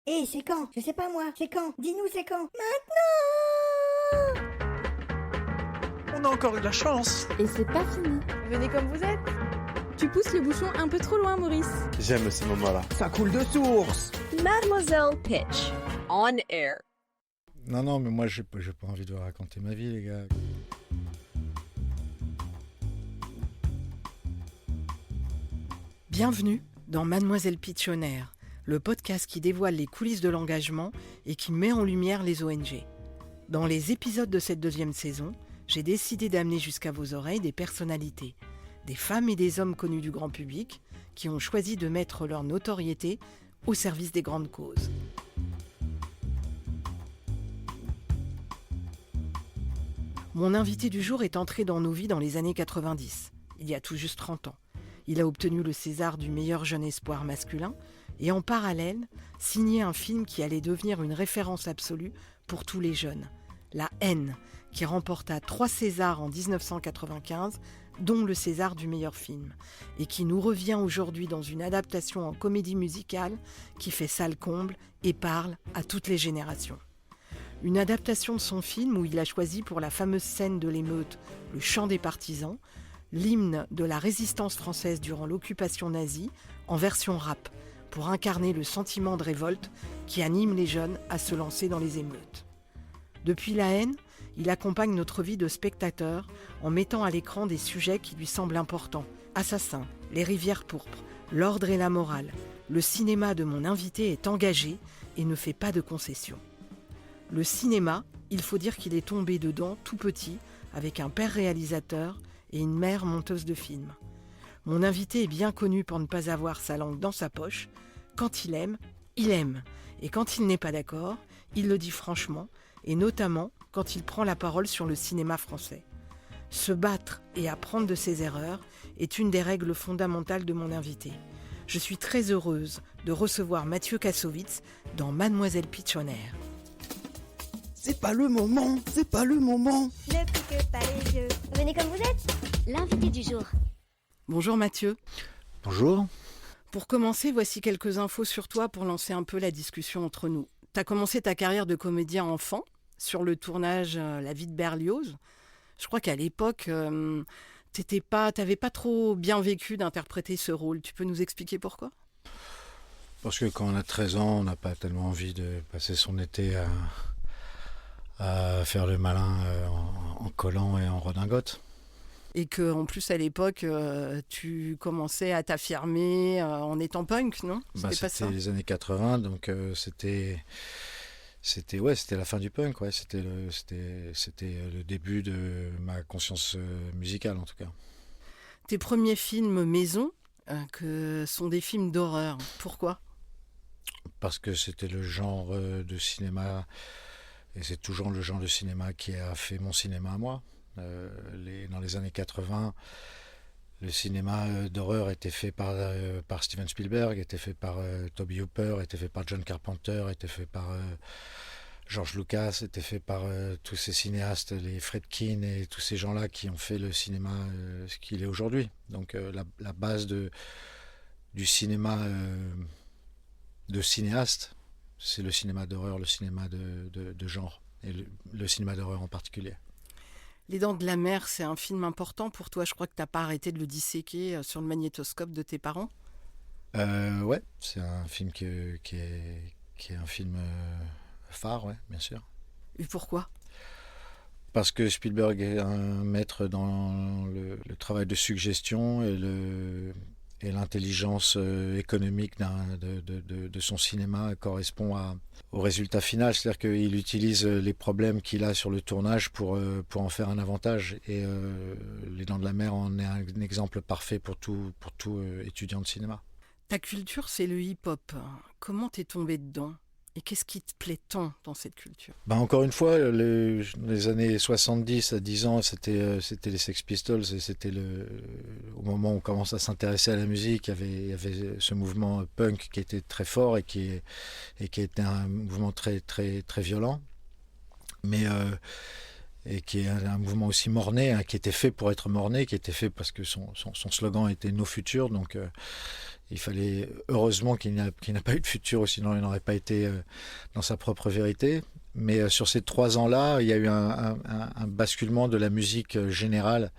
Hé, c'est quand? Je sais pas moi, c'est quand? Dis-nous c'est quand? Maintenant! On a encore eu la chance. Et c'est pas fini. Venez comme vous êtes. Tu pousses le bouchon un peu trop loin, Maurice. J'aime ces moments-là. Ça coule de source. Mademoiselle Pitch, on air. Non, mais moi j'ai pas envie de vous raconter ma vie, les gars. Bienvenue dans Mademoiselle Pitch on Air, le podcast qui dévoile les coulisses de l'engagement et qui met en lumière les ONG. Dans les épisodes de cette deuxième saison, j'ai décidé d'amener jusqu'à vos oreilles des personnalités, des femmes et des hommes connus du grand public qui ont choisi de mettre leur notoriété au service des grandes causes. Mon invité du jour est entré dans nos vies dans les années 90, il y a tout juste 30 ans. Il a obtenu le César du meilleur jeune espoir masculin et en parallèle, signé un film qui allait devenir une référence absolue pour tous les jeunes, La Haine, qui remporta 3 Césars en 1995, dont le César du meilleur film, et qui nous revient aujourd'hui dans une adaptation en comédie musicale qui fait salle comble et parle à toutes les générations. Une adaptation de son film où il a choisi pour la fameuse scène de l'émeute Le chant des partisans, l'hymne de la résistance française durant l'occupation nazie en version rap, pour incarner le sentiment de révolte qui anime les jeunes à se lancer dans les émeutes. Depuis La Haine, il accompagne notre vie de spectateur en mettant à l'écran des sujets qui lui semblent importants. Assassin, les rivières pourpres, l'ordre et la morale. Le cinéma de mon invité est engagé et ne fait pas de concessions. Le cinéma, il faut dire qu'il est tombé dedans tout petit, avec un père réalisateur et une mère monteuse de films. Mon invité est bien connu pour ne pas avoir sa langue dans sa poche. Quand il aime, il aime. Et quand il n'est pas d'accord, il le dit franchement, et notamment quand il prend la parole sur le cinéma français. Se battre et apprendre de ses erreurs est une des règles fondamentales de mon invité. Je suis très heureuse de recevoir Mathieu Kassovitz dans Mademoiselle Pitch on Air. C'est pas le moment, c'est pas le moment. Ne pique pas les yeux. Venez comme vous êtes. L'invité du jour. Bonjour Mathieu. Bonjour. Pour commencer, voici quelques infos sur toi pour lancer un peu la discussion entre nous. Tu as commencé ta carrière de comédien enfant sur le tournage La vie de Berlioz. Je crois qu'à l'époque, t'avais pas trop bien vécu d'interpréter ce rôle. Tu peux nous expliquer pourquoi ? Parce que quand on a 13 ans, on n'a pas tellement envie de passer son été à faire le malin en collant et en redingote. Et qu'en plus, à l'époque, tu commençais à t'affirmer en étant punk, non ? C'était les années 80, donc c'était la fin du punk, ouais. C'était le début de ma conscience musicale, en tout cas. Tes premiers films maison, que sont des films d'horreur. Pourquoi ? Parce que c'était le genre de cinéma, et c'est toujours le genre de cinéma qui a fait mon cinéma à moi. Dans les années 80, le cinéma d'horreur était fait par Steven Spielberg, était fait par Tobe Hooper, était fait par John Carpenter, était fait par George Lucas, était fait par tous ces cinéastes, les Friedkin et tous ces gens-là qui ont fait le cinéma ce qu'il est aujourd'hui. Donc la base du cinéma de cinéaste, c'est le cinéma d'horreur, le cinéma de genre, et le cinéma d'horreur en particulier. Les Dents de la Mer, c'est un film important pour toi. Je crois que tu n'as pas arrêté de le disséquer sur le magnétoscope de tes parents. Ouais, c'est un film qui est un film phare, ouais, bien sûr. Et pourquoi ? Parce que Spielberg est un maître dans le travail de suggestion et l'intelligence économique de son cinéma correspond au résultat final. C'est-à-dire qu'il utilise les problèmes qu'il a sur le tournage pour en faire un avantage. Et Les Dents de la Mer en est un exemple parfait pour tout étudiant de cinéma. Ta culture, c'est le hip-hop. Comment t'es tombé dedans ? Et qu'est-ce qui te plaît tant dans cette culture ? Encore une fois, les années 70 à 10 ans, c'était les Sex Pistols, et c'était au moment où on commence à s'intéresser à la musique, il y avait ce mouvement punk qui était très fort et qui était un mouvement très, très, très violent. Mais et qui est un mouvement aussi morné, hein, qui était fait pour être morné, qui était fait parce que son slogan était No Future, donc il fallait heureusement qu'il n'a pas eu de futur, sinon il n'aurait pas été dans sa propre vérité. Mais sur ces 3 ans-là, il y a eu un basculement de la musique générale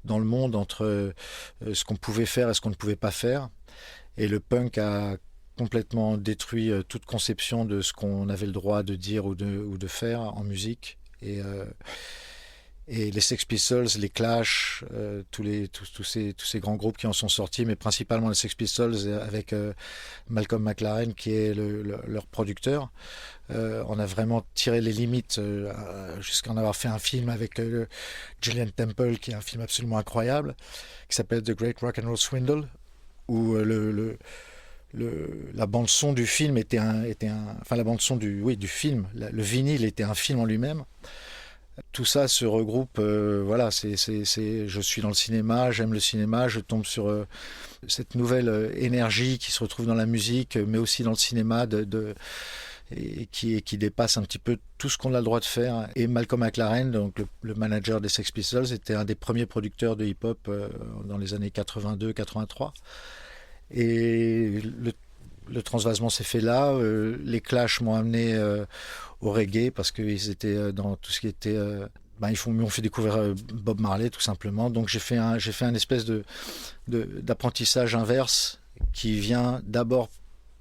dans le monde entre ce qu'on pouvait faire et ce qu'on ne pouvait pas faire. Et le punk a complètement détruit toute conception de ce qu'on avait le droit de dire ou de faire en musique. Et les Sex Pistols, les Clash, tous ces grands groupes qui en sont sortis, mais principalement les Sex Pistols avec Malcolm McLaren qui est leur producteur. On a vraiment tiré les limites jusqu'à en avoir fait un film avec Gillian Temple, qui est un film absolument incroyable, qui s'appelle The Great Rock and Roll Swindle, où la bande son du film la bande son du film, le vinyle était un film en lui-même. Tout ça se regroupe, voilà, je suis dans le cinéma, j'aime le cinéma, je tombe sur cette nouvelle énergie qui se retrouve dans la musique, mais aussi dans le cinéma, et qui dépasse un petit peu tout ce qu'on a le droit de faire. Et Malcolm McLaren, donc le manager des Sex Pistols, était un des premiers producteurs de hip-hop dans les années 82-83. Et le transvasement s'est fait là. Les Clash m'ont amené au reggae parce qu'ils étaient dans tout ce qui était... ils m'ont fait découvrir Bob Marley tout simplement. Donc j'ai fait un espèce d'apprentissage inverse qui vient d'abord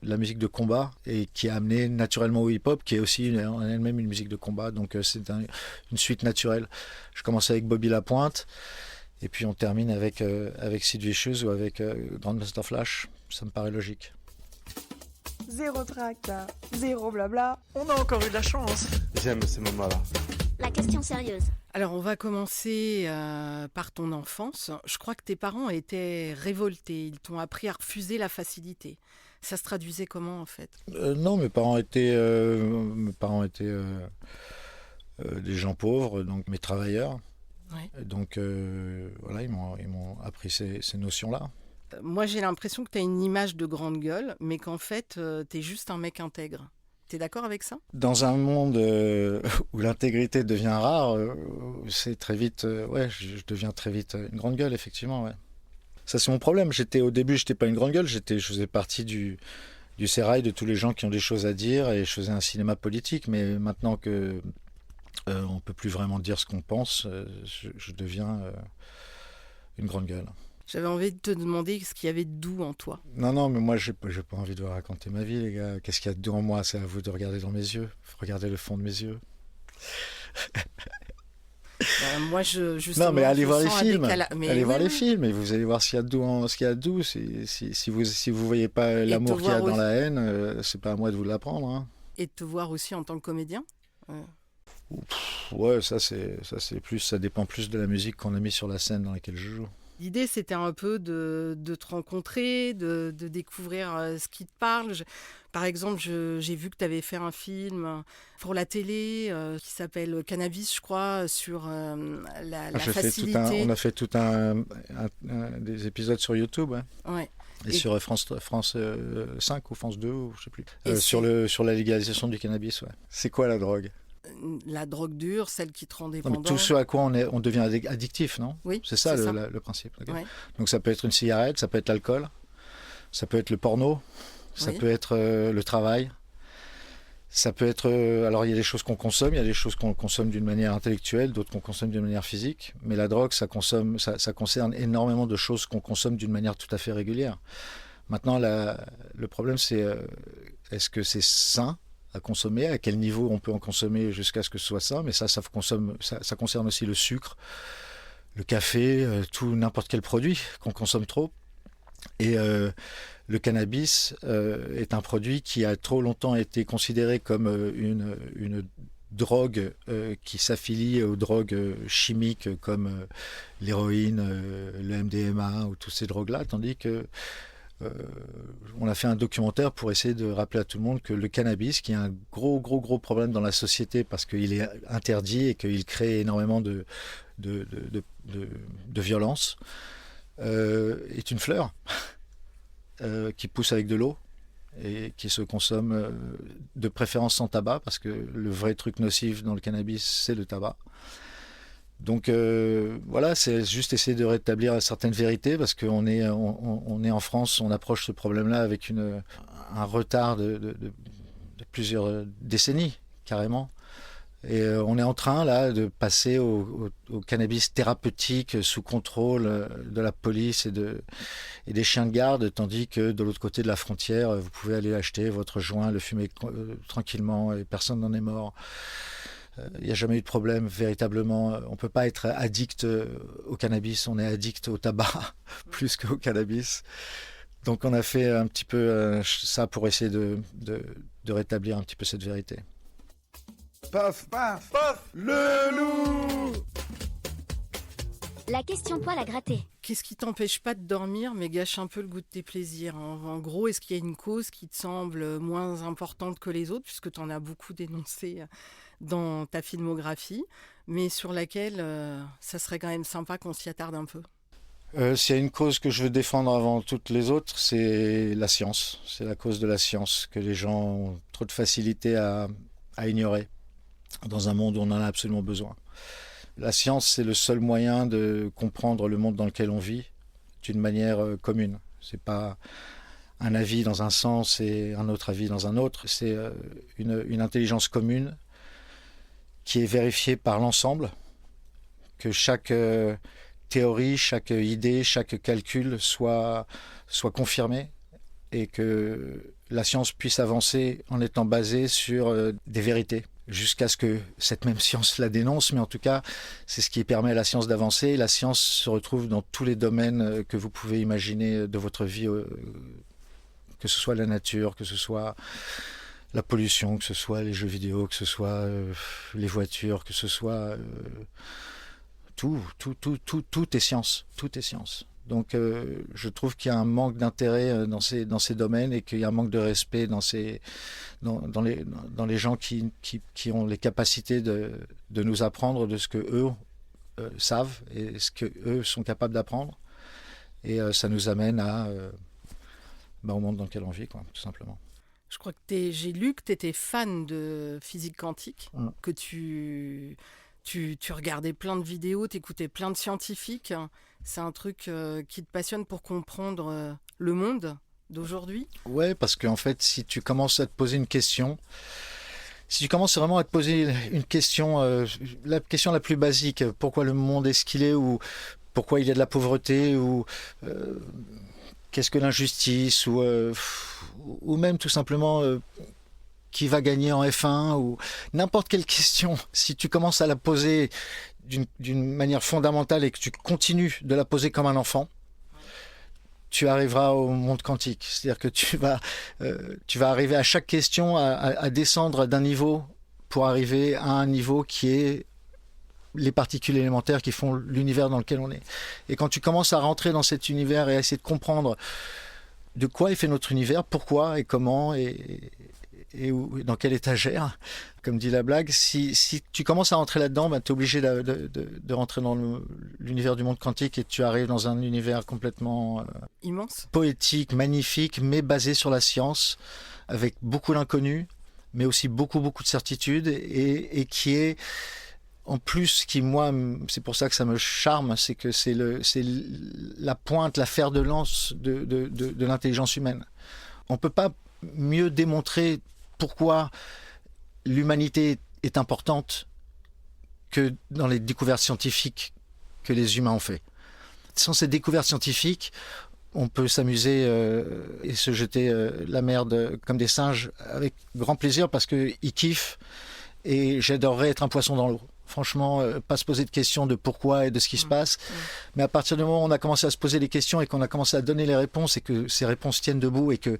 de la musique de combat et qui a amené naturellement au hip-hop, qui est aussi en elle-même une musique de combat. Donc c'est une suite naturelle. Je commence avec Bobby Lapointe et puis on termine avec Sid Vicious ou avec Grandmaster Flash. Ça me paraît logique. Zéro trac, zéro blabla. On a encore eu de la chance. J'aime ces moments-là. La question sérieuse. Alors, on va commencer par ton enfance. Je crois que tes parents étaient révoltés. Ils t'ont appris à refuser la facilité. Ça se traduisait comment, en fait ? Non, mes parents étaient des gens pauvres, donc mes travailleurs. Ouais. Donc, voilà, ils m'ont appris ces notions-là. Moi, j'ai l'impression que tu as une image de grande gueule, mais qu'en fait, tu es juste un mec intègre. Tu es d'accord avec ça ? Dans un monde où l'intégrité devient rare, c'est très vite, je deviens très vite une grande gueule, effectivement, ouais. Ça, c'est mon problème. Au début, j'étais pas une grande gueule, je faisais partie du sérail de tous les gens qui ont des choses à dire et je faisais un cinéma politique, mais maintenant que on peut plus vraiment dire ce qu'on pense, je deviens une grande gueule. J'avais envie de te demander ce qu'il y avait de doux en toi. Non, mais moi, j'ai pas envie de vous raconter ma vie, les gars. Qu'est-ce qu'il y a de doux en moi ? C'est à vous de regarder dans mes yeux. Regardez le fond de mes yeux. Moi, justement, non, mais allez voir les sens films. Allez voir les oui. films et vous allez voir ce qu'il y a de doux. Si vous voyez pas l'amour qu'il y a dans la haine, c'est pas à moi de vous l'apprendre. Hein. Et de te voir aussi en tant que comédien. Ouais, ça dépend plus de la musique qu'on a mis sur la scène dans laquelle je joue. L'idée, c'était un peu de te rencontrer, de découvrir ce qui te parle. Par exemple, j'ai vu que tu avais fait un film pour la télé qui s'appelle Cannabis, je crois, sur la facilité. On a fait tout des épisodes sur YouTube, ouais. Et sur France 5 ou France 2, ou je sais plus. Sur la légalisation du cannabis, ouais. C'est quoi la drogue ? La drogue dure, celle qui te rend Non, dépendant. mais tout ce à quoi on devient addictif, non ? Oui, c'est ça le principe. Okay. Ouais. Donc ça peut être une cigarette, ça peut être l'alcool, ça peut être le porno, ça peut être le travail, ça peut être... alors il y a des choses qu'on consomme, il y a des choses qu'on consomme d'une manière intellectuelle, d'autres qu'on consomme d'une manière physique, mais la drogue, ça concerne énormément de choses qu'on consomme d'une manière tout à fait régulière. Maintenant, le problème, c'est est-ce que c'est sain à consommer, à quel niveau on peut en consommer jusqu'à ce que ce soit ça, mais ça concerne aussi le sucre, le café, n'importe quel produit qu'on consomme trop. Et le cannabis est un produit qui a trop longtemps été considéré comme une drogue qui s'affilie aux drogues chimiques comme l'héroïne, le MDMA ou toutes ces drogues-là, tandis que on a fait un documentaire pour essayer de rappeler à tout le monde que le cannabis, qui est un gros problème dans la société parce qu'il est interdit et qu'il crée énormément de violence, est une fleur qui pousse avec de l'eau et qui se consomme de préférence sans tabac, parce que le vrai truc nocif dans le cannabis, c'est le tabac. Donc voilà, c'est juste essayer de rétablir certaines vérités parce qu'on est, on est en France, on approche ce problème-là avec un retard de plusieurs décennies carrément. Et on est en train là de passer au cannabis thérapeutique sous contrôle de la police et des chiens de garde, tandis que de l'autre côté de la frontière, vous pouvez aller acheter votre joint, le fumer tranquillement et personne n'en est mort. Il n'y a jamais eu de problème véritablement. On ne peut pas être addict au cannabis, on est addict au tabac plus qu'au cannabis. Donc on a fait un petit peu ça pour essayer de rétablir un petit peu cette vérité. Paf, paf, paf, le loup. La question poil à gratter. Qu'est-ce qui t'empêche pas de dormir mais gâche un peu le goût de tes plaisirs? En gros, est-ce qu'il y a une cause qui te semble moins importante que les autres, puisque tu en as beaucoup dénoncé dans ta filmographie, mais sur laquelle ça serait quand même sympa qu'on s'y attarde un peu? S'il y a une cause que je veux défendre avant toutes les autres, c'est la science. C'est la cause de la science que les gens ont trop de facilité à ignorer dans un monde où on en a absolument besoin. La science, c'est le seul moyen de comprendre le monde dans lequel on vit d'une manière commune. C'est pas un avis dans un sens et un autre avis dans un autre. C'est une intelligence commune qui est vérifiée par l'ensemble, que chaque théorie, chaque idée, chaque calcul soit confirmé et que la science puisse avancer en étant basée sur des vérités, jusqu'à ce que cette même science la dénonce, mais en tout cas, c'est ce qui permet à la science d'avancer. La science se retrouve dans tous les domaines que vous pouvez imaginer de votre vie, que ce soit la nature, que ce soit la pollution, que ce soit les jeux vidéo, que ce soit les voitures, que ce soit... tout est science, tout est science. Donc je trouve qu'il y a un manque d'intérêt dans ces domaines et qu'il y a un manque de respect dans les gens qui ont les capacités de nous apprendre de ce que eux savent et ce que eux sont capables d'apprendre. Et ça nous amène au monde dans lequel on vit, quoi, tout simplement. Je crois que j'ai lu que tu étais fan de physique quantique, que tu regardais plein de vidéos, tu écoutais plein de scientifiques. C'est un truc qui te passionne pour comprendre le monde d'aujourd'hui? Ouais, parce qu'en fait, si tu commences à te poser une question, si tu commences vraiment à te poser une question, la question la plus basique, pourquoi le monde est ce qu'il est, ou pourquoi il y a de la pauvreté, ou qu'est-ce que l'injustice, ou même tout simplement... qui va gagner en F1 ou n'importe quelle question, si tu commences à la poser d'une manière fondamentale et que tu continues de la poser comme un enfant, tu arriveras au monde quantique. C'est-à-dire que tu vas arriver à chaque question à descendre d'un niveau pour arriver à un niveau qui est les particules élémentaires qui font l'univers dans lequel on est. Et quand tu commences à rentrer dans cet univers et à essayer de comprendre de quoi est fait notre univers, pourquoi et comment et dans quelle étagère, comme dit la blague, si tu commences à rentrer là-dedans, tu es obligé de rentrer dans l'univers du monde quantique et tu arrives dans un univers complètement immense, poétique, magnifique, mais basé sur la science, avec beaucoup d'inconnus, mais aussi beaucoup de certitudes, et qui est, en plus, moi, c'est pour ça que ça me charme, c'est que c'est la pointe, la fer de lance de l'intelligence humaine. On ne peut pas mieux démontrer pourquoi l'humanité est importante que dans les découvertes scientifiques que les humains ont fait. Sans ces découvertes scientifiques, on peut s'amuser et se jeter la merde comme des singes avec grand plaisir parce qu'ils kiffent et j'adorerais être un poisson dans l'eau. Franchement, pas se poser de questions de pourquoi et de ce qui se passe. Mais à partir du moment où on a commencé à se poser les questions et qu'on a commencé à donner les réponses et que ces réponses tiennent debout et que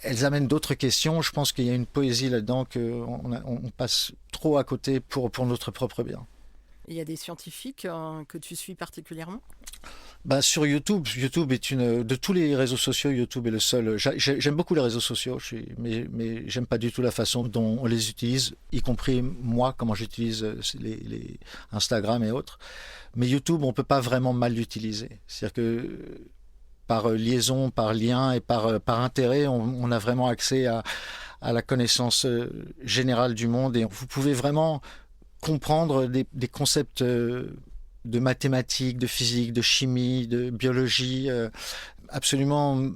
elles amènent d'autres questions, je pense qu'il y a une poésie là-dedans qu'on passe trop à côté pour notre propre bien. Il y a des scientifiques que tu suis particulièrement? Sur YouTube est de tous les réseaux sociaux, YouTube est le seul. J'aime beaucoup les réseaux sociaux, mais j'aime pas du tout la façon dont on les utilise, y compris moi, comment j'utilise les Instagram et autres. Mais YouTube, on peut pas vraiment mal l'utiliser. C'est-à-dire que par liaison, par lien et par intérêt, on a vraiment accès à la connaissance générale du monde et vous pouvez vraiment comprendre des concepts de mathématiques, de physique, de chimie, de biologie, absolument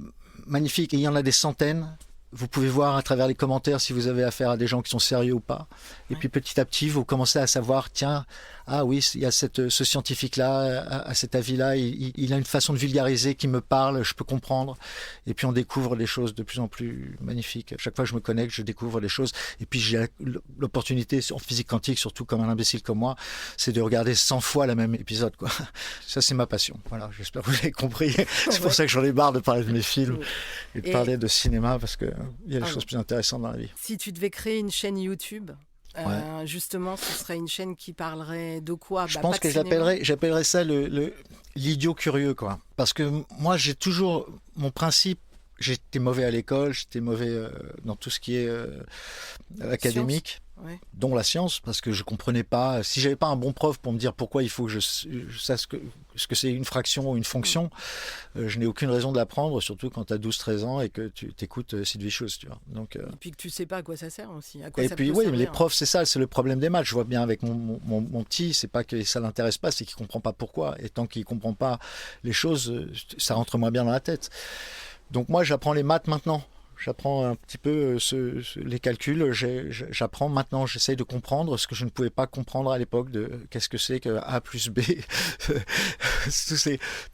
magnifiques. Et il y en a des centaines. Vous pouvez voir à travers les commentaires si vous avez affaire à des gens qui sont sérieux ou pas. Et puis petit à petit, vous commencez à savoir, tiens, ah oui, il y a ce scientifique-là, à cet avis-là, il a une façon de vulgariser qui me parle, je peux comprendre. Et puis on découvre des choses de plus en plus magnifiques. Chaque fois que je me connecte, je découvre des choses. Et puis j'ai l'opportunité, en physique quantique, surtout comme un imbécile comme moi, c'est de regarder 100 fois le même épisode, quoi. Ça, c'est ma passion. Voilà, j'espère que vous avez compris. C'est pour ça que j'en ai marre de parler de mes films et de parler de cinéma, parce qu'il y a des choses plus intéressantes dans la vie. Si tu devais créer une chaîne YouTube, justement, ce serait une chaîne qui parlerait de quoi? Je pense que j'appellerais ça l'idiot curieux, quoi. Parce que moi, j'ai toujours mon principe. J'étais mauvais à l'école, j'étais mauvais dans tout ce qui est académique, dont la science, parce que je comprenais pas. Si j'avais pas un bon prof pour me dire pourquoi il faut que je sache ce que c'est une fraction ou une fonction, je n'ai aucune raison de l'apprendre, surtout quand tu as 12-13 ans et que tu t'écoutes Sid Vicious, tu vois. Donc, et puis que tu sais pas à quoi ça sert aussi. À quoi et ça puis peut oui, servir. mais les profs, c'est ça, c'est le problème des maths. Je vois bien avec mon petit, c'est pas que ça l'intéresse pas, c'est qu'il comprend pas pourquoi. Et tant qu'il comprend pas les choses, ça rentre moins bien dans la tête. Donc moi, j'apprends les maths maintenant. J'apprends un petit peu les calculs. J'apprends maintenant, j'essaye de comprendre ce que je ne pouvais pas comprendre à l'époque de qu'est-ce que c'est que A plus B.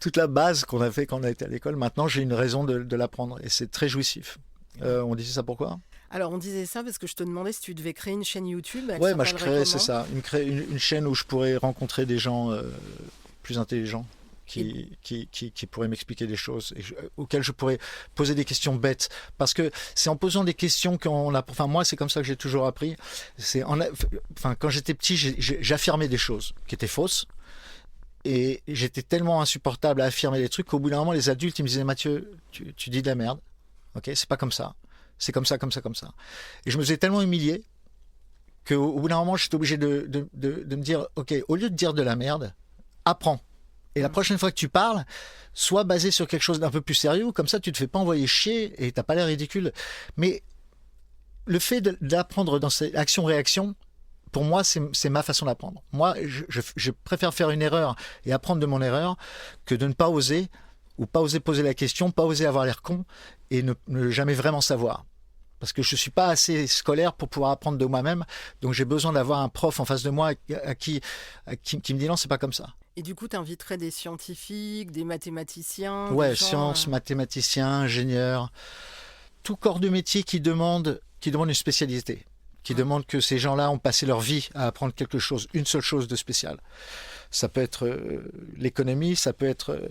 Toute la base qu'on a fait quand on a été à l'école. Maintenant, j'ai une raison de l'apprendre et c'est très jouissif. On disait ça pourquoi ? Alors, on disait ça parce que je te demandais si tu devais créer une chaîne YouTube. Ouais, je créerais, c'est ça. Une chaîne où je pourrais rencontrer des gens plus intelligents. Qui pourrait m'expliquer des choses auxquelles je pourrais poser des questions bêtes, parce que c'est en posant des questions qu'on a. Enfin, moi, c'est comme ça que j'ai toujours appris. Quand j'étais petit, j'affirmais des choses qui étaient fausses, et j'étais tellement insupportable à affirmer des trucs qu'au bout d'un moment, les adultes ils me disaient: Mathieu, tu dis de la merde, ok, c'est pas comme ça, c'est comme ça, comme ça, comme ça. Et je me faisais tellement humilier qu'au bout d'un moment, j'étais obligé de me dire: ok, au lieu de dire de la merde, apprends. Et la prochaine fois que tu parles, sois basé sur quelque chose d'un peu plus sérieux, comme ça tu te fais pas envoyer chier et t'as pas l'air ridicule. Mais le fait d'apprendre dans cette action-réaction, pour moi, c'est ma façon d'apprendre. Moi, je préfère faire une erreur et apprendre de mon erreur que de ne pas oser, ou pas oser poser la question, pas oser avoir l'air con et ne jamais vraiment savoir. Parce que je ne suis pas assez scolaire pour pouvoir apprendre de moi-même, donc j'ai besoin d'avoir un prof en face de moi qui me dit non, c'est pas comme ça. Et du coup, tu inviterais des scientifiques, des mathématiciens? Ouais, gens, sciences, mathématiciens, ingénieurs, tout corps de métier qui demande une spécialité, qui demande que ces gens-là ont passé leur vie à apprendre quelque chose, une seule chose de spécial. Ça peut être l'économie, ça peut être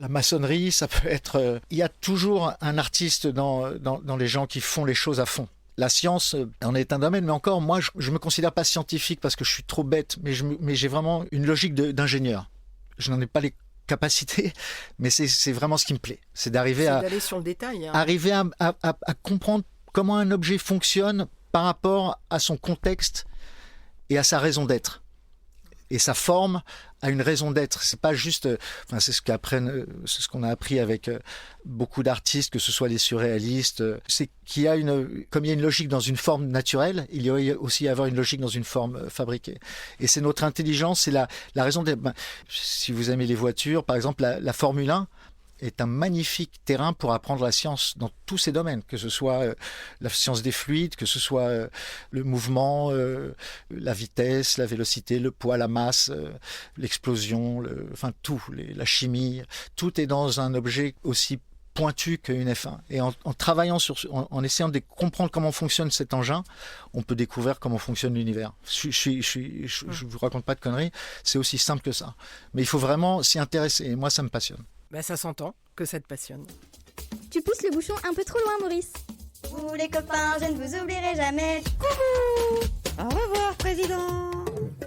la maçonnerie, ça peut être... Il y a toujours un artiste dans les gens qui font les choses à fond. La science en est un domaine, mais encore, moi, je me considère pas scientifique parce que je suis trop bête, mais j'ai vraiment une logique d'ingénieur. Je n'en ai pas les capacités, mais c'est vraiment ce qui me plaît. C'est d'aller sur le détail. Arriver à comprendre comment un objet fonctionne par rapport à son contexte et à sa raison d'être. Et sa forme a une raison d'être. C'est pas juste. C'est ce qu'on a appris avec beaucoup d'artistes, que ce soit les surréalistes. C'est qu'il y a comme il y a une logique dans une forme naturelle, il y a aussi avoir une logique dans une forme fabriquée. Et c'est notre intelligence, c'est la raison d'être. Si vous aimez les voitures, par exemple, la Formule 1 est un magnifique terrain pour apprendre la science dans tous ces domaines, que ce soit la science des fluides, que ce soit le mouvement, la vitesse, la vélocité, le poids, la masse, l'explosion, tout, la chimie, tout est dans un objet aussi pointu qu'une F1. Et en travaillant en essayant de comprendre comment fonctionne cet engin, on peut découvrir comment fonctionne l'univers. Je vous raconte pas de conneries, c'est aussi simple que ça. Mais il faut vraiment s'y intéresser, et moi ça me passionne. Ça s'entend que ça te passionne. Tu pousses le bouchon un peu trop loin, Maurice. Vous les copains, je ne vous oublierai jamais. Coucou. Au revoir, président.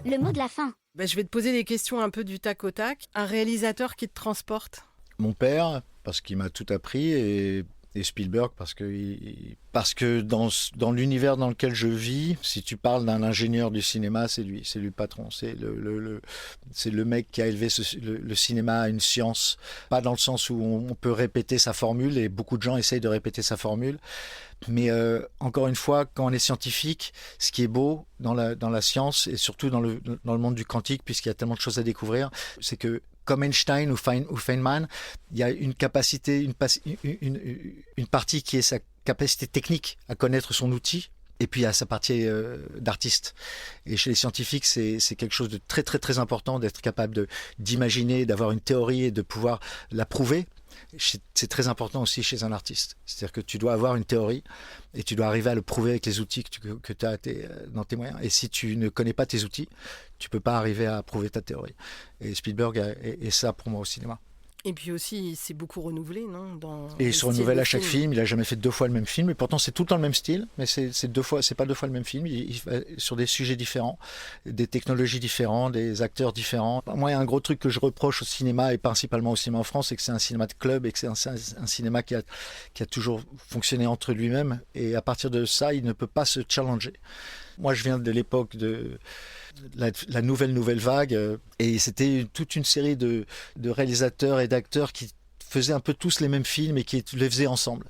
Le mot de la fin. Je vais te poser des questions un peu du tac au tac. Un réalisateur qui te transporte? Mon père, parce qu'il m'a tout appris, et Et Spielberg, parce que dans l'univers dans lequel je vis, si tu parles d'un ingénieur du cinéma, c'est lui le patron. C'est le mec qui a élevé le cinéma à une science, pas dans le sens où on peut répéter sa formule, et beaucoup de gens essayent de répéter sa formule. Mais encore une fois, quand on est scientifique, ce qui est beau dans la science, et surtout dans le monde du quantique, puisqu'il y a tellement de choses à découvrir, c'est que comme Einstein ou Feynman, il y a une capacité, une partie qui est sa capacité technique à connaître son outil, et puis il y a sa partie d'artiste. Et chez les scientifiques, c'est quelque chose de très très très important d'être capable d'imaginer, d'avoir une théorie et de pouvoir la prouver. C'est très important aussi chez un artiste. C'est-à-dire que tu dois avoir une théorie et tu dois arriver à le prouver avec les outils que tu as dans tes moyens. Et si tu ne connais pas tes outils, tu ne peux pas arriver à prouver ta théorie. Et Spielberg est ça pour moi au cinéma. Et puis aussi, il s'est beaucoup renouvelé, non, et il se renouvelle à chaque film. Il n'a jamais fait 2 fois le même film. Et pourtant, c'est tout le temps le même style. Mais c'est pas 2 fois le même film. Il va sur des sujets différents, des technologies différentes, des acteurs différents. Moi, il y a un gros truc que je reproche au cinéma, et principalement au cinéma en France, c'est que c'est un cinéma de club et que c'est un cinéma qui a toujours fonctionné entre lui-même. Et à partir de ça, il ne peut pas se challenger. Moi, je viens de l'époque de la nouvelle vague, et c'était toute une série de réalisateurs et d'acteurs qui faisaient un peu tous les mêmes films et qui les faisaient ensemble.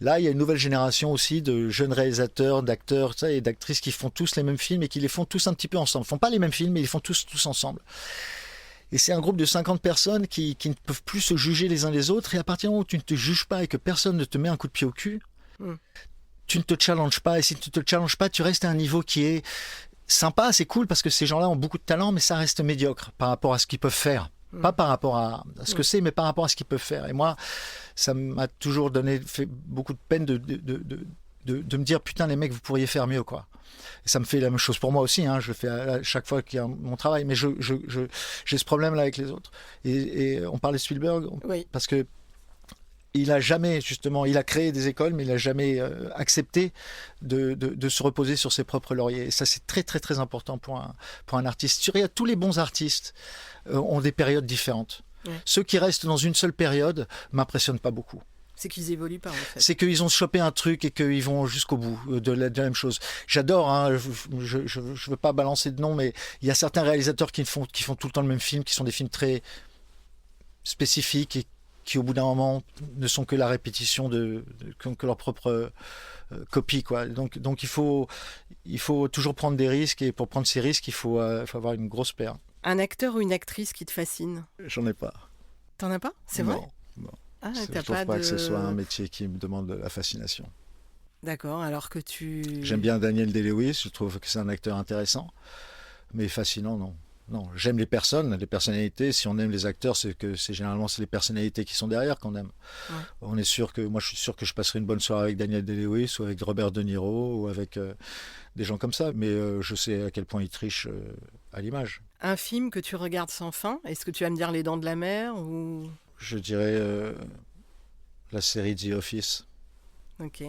Là, il y a une nouvelle génération aussi de jeunes réalisateurs, d'acteurs et d'actrices qui font tous les mêmes films et qui les font tous un petit peu ensemble. Ils ne font pas les mêmes films, mais ils les font tous ensemble. Et c'est un groupe de 50 personnes qui ne peuvent plus se juger les uns les autres, et à partir du moment où tu ne te juges pas et que personne ne te met un coup de pied au cul, tu ne te challenges pas. Et si tu ne te challenges pas, tu restes à un niveau qui est sympa, c'est cool, parce que ces gens-là ont beaucoup de talent, mais ça reste médiocre par rapport à ce qu'ils peuvent faire. Pas par rapport à ce que c'est, mais par rapport à ce qu'ils peuvent faire. Et moi, ça m'a toujours fait beaucoup de peine de me dire, putain, les mecs, vous pourriez faire mieux, quoi. Et ça me fait la même chose pour moi aussi, hein. Je le fais à chaque fois qu'il y a mon travail, mais j'ai ce problème-là avec les autres. Et on parlait de Spielberg, oui. Parce que il a jamais, justement, il a créé des écoles, mais il n'a jamais accepté de se reposer sur ses propres lauriers. Et ça, c'est très, très, très important pour un artiste. Tu regardes, tous les bons artistes ont des périodes différentes. Ouais. Ceux qui restent dans une seule période m'impressionnent pas beaucoup. C'est qu'ils évoluent pas, en fait. C'est qu'ils ont chopé un truc et qu'ils vont jusqu'au bout de la même chose. J'adore, hein, je veux pas balancer de nom, mais il y a certains réalisateurs qui font tout le temps le même film, qui sont des films très spécifiques et qui au bout d'un moment ne sont que la répétition que leur propre copie, quoi. Donc il faut toujours prendre des risques, et pour prendre ces risques, il faut avoir une grosse paire. Un acteur ou une actrice qui te fascine? J'en ai pas. T'en as pas? C'est vrai? Non. Ah, je trouve pas que ce soit un métier qui me demande de la fascination. D'accord, alors que J'aime bien Daniel Day-Lewis, je trouve que c'est un acteur intéressant, mais fascinant, non. Non, j'aime les personnes, les personnalités. Si on aime les acteurs, c'est généralement les personnalités qui sont derrière qu'on aime. Ouais. Moi, je suis sûr que je passerai une bonne soirée avec Daniel Day-Lewis ou avec Robert De Niro ou avec des gens comme ça. Mais je sais à quel point ils trichent à l'image. Un film que tu regardes sans fin, est-ce que tu vas me dire Les Dents de la Mer ou... Je dirais la série The Office. Ok.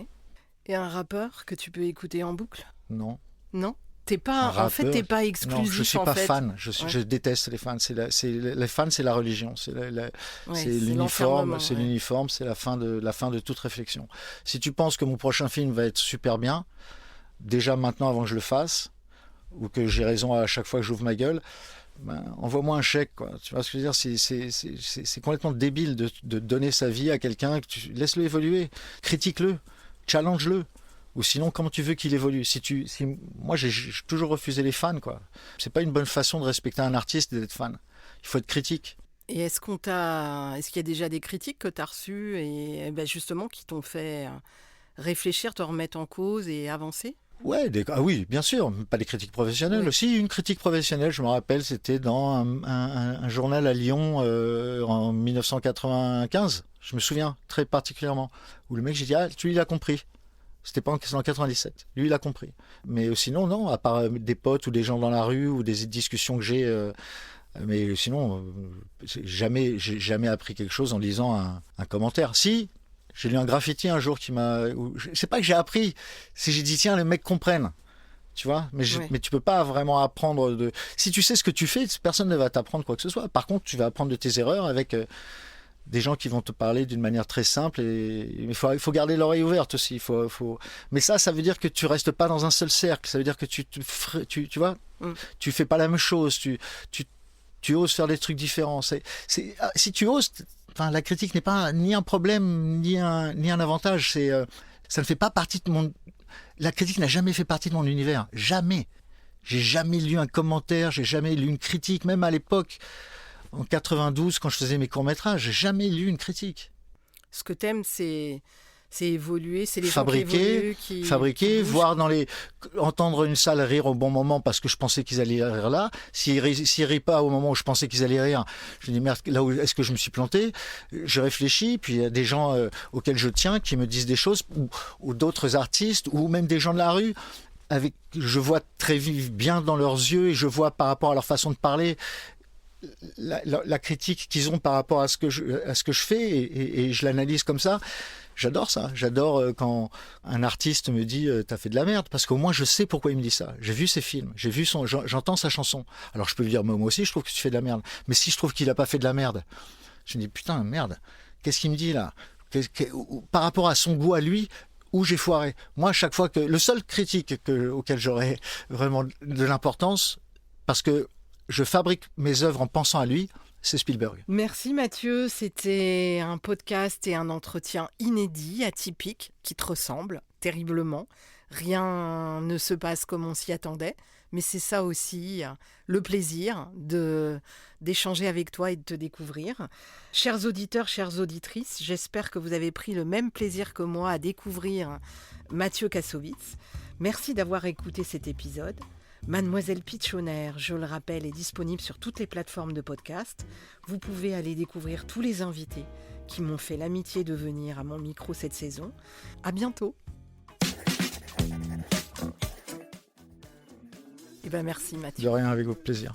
Et un rappeur que tu peux écouter en boucle? Non. Non? T'es pas exclusif. Non, je suis pas fan. Ouais. Je déteste les fans. Les fans, c'est la religion. C'est l'uniforme. C'est l'uniforme. C'est la fin de toute réflexion. Si tu penses que mon prochain film va être super bien, déjà maintenant avant que je le fasse, ou que j'ai raison à chaque fois que j'ouvre ma gueule, envoie-moi un chèque, quoi. Tu vois ce que je veux dire? C'est complètement débile de donner sa vie à quelqu'un. Laisse-le évoluer. Critique-le. Challenge-le. Ou sinon, comment tu veux qu'il évolue? Moi, j'ai toujours refusé les fans, quoi. C'est pas une bonne façon de respecter un artiste et d'être fan. Il faut être critique. Et est-ce qu'il y a déjà des critiques que tu as reçues et justement qui t'ont fait réfléchir, te remettre en cause et avancer? Ouais, oui, bien sûr. Pas des critiques professionnelles. Oui. Aussi, une critique professionnelle, je me rappelle, c'était dans un journal à Lyon en 1995. Je me souviens très particulièrement. Où le mec, j'ai dit, lui, il a compris. C'était pas en 1997. Lui, il a compris. Mais sinon, non, à part des potes ou des gens dans la rue ou des discussions que j'ai. Mais sinon, j'ai jamais appris quelque chose en lisant un commentaire. Si, j'ai lu un graffiti un jour qui m'a... C'est pas que j'ai appris, c'est que j'ai dit, tiens, les mecs comprennent. Tu vois, mais tu peux pas vraiment apprendre Si tu sais ce que tu fais, personne ne va t'apprendre quoi que ce soit. Par contre, tu vas apprendre de tes erreurs avec des gens qui vont te parler d'une manière très simple et il faut garder l'oreille ouverte aussi. Mais ça veut dire que tu restes pas dans un seul cercle. Ça veut dire que tu vois, tu fais pas la même chose. Tu oses faire des trucs différents. Si tu oses, enfin, la critique n'est pas ni un problème ni un avantage. Ça ne fait pas partie de mon. La critique n'a jamais fait partie de mon univers. Jamais. J'ai jamais lu un commentaire. J'ai jamais lu une critique. Même à l'époque. En 92, quand je faisais mes courts-métrages, j'ai jamais lu une critique. Ce que t'aimes, c'est évoluer, c'est les fabriquer, qui voir entendre une salle rire au bon moment parce que je pensais qu'ils allaient rire là. S'ils rient pas au moment où je pensais qu'ils allaient rire, je me dis merde, là où est-ce que je me suis planté? Je réfléchis, puis il y a des gens auxquels je tiens qui me disent des choses, ou d'autres artistes, ou même des gens de la rue. Je vois très bien dans leurs yeux et je vois par rapport à leur façon de parler. La critique qu'ils ont par rapport à ce que je fais et je l'analyse comme ça. J'adore ça. J'adore quand un artiste me dit t'as fait de la merde, parce qu'au moins je sais pourquoi il me dit ça. J'ai vu ses films, j'entends sa chanson. Alors je peux lui dire moi aussi je trouve que tu fais de la merde. Mais si je trouve qu'il a pas fait de la merde, je me dis putain merde, qu'est-ce qu'il me dit là? Par rapport à son goût à lui, où j'ai foiré. Moi, chaque fois que le seul critique auquel j'aurais vraiment de l'importance, parce que je fabrique mes œuvres en pensant à lui, c'est Spielberg. Merci Mathieu, c'était un podcast et un entretien inédit, atypique, qui te ressemble terriblement. Rien ne se passe comme on s'y attendait, mais c'est ça aussi le plaisir d'échanger avec toi et de te découvrir. Chers auditeurs, chères auditrices, j'espère que vous avez pris le même plaisir que moi à découvrir Mathieu Kassovitz. Merci d'avoir écouté cet épisode. Mademoiselle Pitchoner, je le rappelle, est disponible sur toutes les plateformes de podcast. Vous pouvez aller découvrir tous les invités qui m'ont fait l'amitié de venir à mon micro cette saison. À bientôt. Merci Mathieu. De rien, avec plaisir.